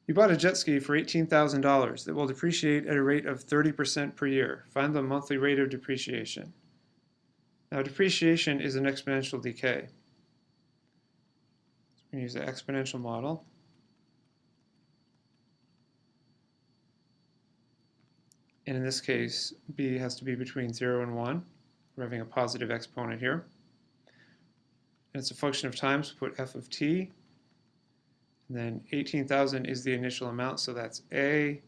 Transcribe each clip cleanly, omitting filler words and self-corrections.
You bought a jet ski for $18,000 that will depreciate at a rate of 30% per year. Find the monthly rate of depreciation. Now, depreciation is an exponential decay. So we use the exponential model. And in this case, b has to be between 0 and 1. We're having a positive exponent here. And it's a function of time, so put f of t. And then 18,000 is the initial amount, so that's A.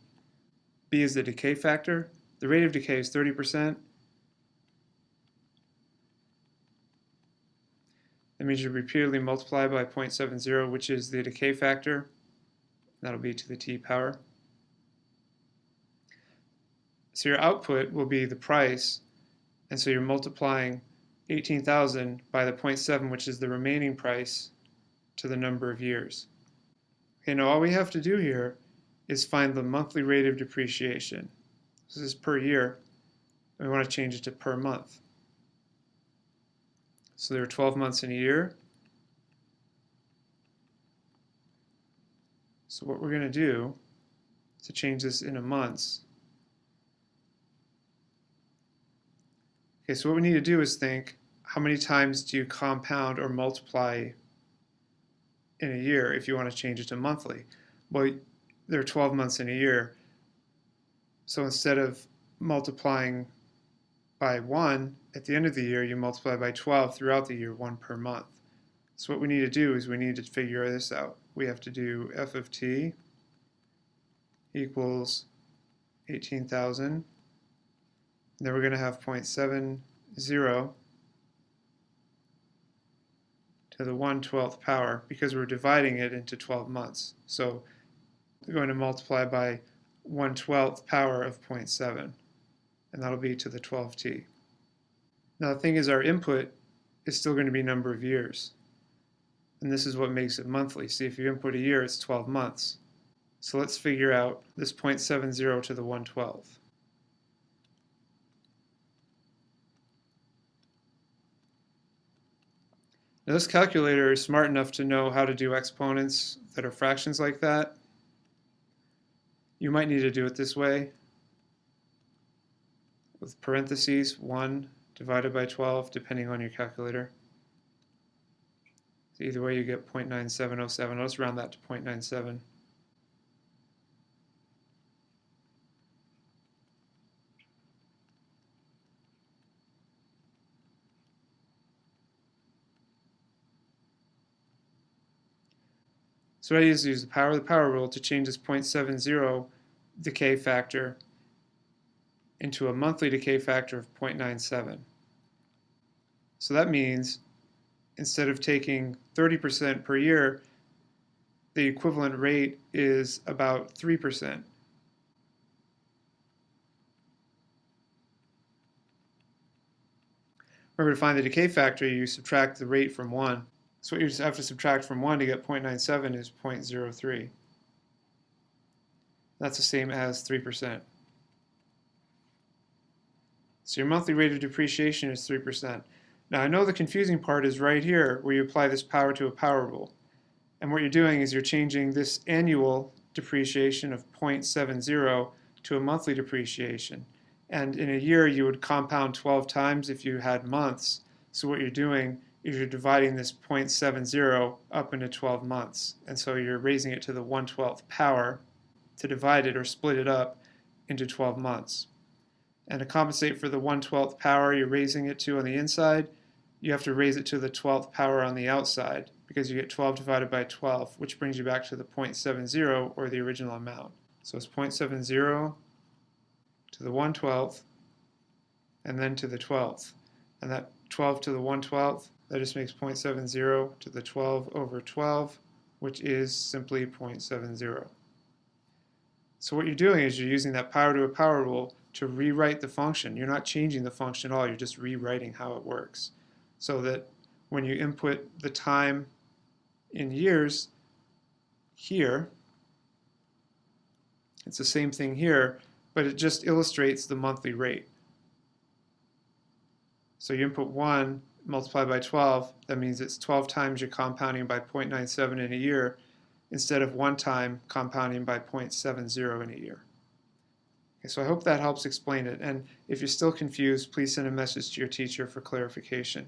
B is the decay factor. The rate of decay is 30%. That means you repeatedly multiply by 0.70, which is the decay factor. That'll be to the t power. So your output will be the price, and so you're multiplying 18,000 by the 0.7, which is the remaining price, to the number of years. Okay, now all we have to do here is find the monthly rate of depreciation. This is per year, and we want to change it to per month. So there are 12 months in a year. So what we're going to do to change this into months. Okay, so what we need to do is think, how many times do you compound or multiply in a year if you want to change it to monthly? Well, there are 12 months in a year. So instead of multiplying by 1 at the end of the year, you multiply by 12 throughout the year, 1 per month. So what we need to do is we need to figure this out. We have to do f of t equals 18,000. Then we're going to have 0.70 to the 1/12th power because we're dividing it into 12 months. So we're going to multiply by 1/12th power of 0.7, and that'll be to the 12t. Now the thing is, our input is still going to be number of years, and this is what makes it monthly. See, if you input a year, it's 12 months. So let's figure out this 0.70 to the 1/12th. Now this calculator is smart enough to know how to do exponents that are fractions like that. You might need to do it this way, with parentheses, 1 divided by 12, depending on your calculator. So either way you get 0.9707. Let's round that to 0.97. So I use the power of the power rule to change this 0.70 decay factor into a monthly decay factor of 0.97. So that means instead of taking 30% per year, the equivalent rate is about 3%. Remember, to find the decay factor, you subtract the rate from 1. So what you just have to subtract from 1 to get 0.97 is 0.03. That's the same as 3%. So your monthly rate of depreciation is 3%. Now I know the confusing part is right here where you apply this power to a power rule. And what you're doing is you're changing this annual depreciation of 0.70 to a monthly depreciation. And in a year you would compound 12 times if you had months. So what you're doing is you're dividing this 0.70 up into 12 months. And so you're raising it to the 1/12th power to divide it or split it up into 12 months. And to compensate for the 1/12th power you're raising it to on the inside, you have to raise it to the 12th power on the outside, because you get 12 divided by 12, which brings you back to the 0.70 or the original amount. So it's 0.70 to the 1/12th and then to the 12th. And that 12 to the 1/12th, that just makes 0.70 to the 12 over 12, which is simply 0.70. So what you're doing is you're using that power to a power rule to rewrite the function. You're not changing the function at all, you're just rewriting how it works. So that when you input the time in years here, it's the same thing here, but it just illustrates the monthly rate. So you input 1 multiplied by 12, that means it's 12 times you're compounding by 0.97 in a year. instead of one-time compounding by 0.70 in a year. Okay, so I hope that helps explain it, and if you're still confused, please send a message to your teacher for clarification.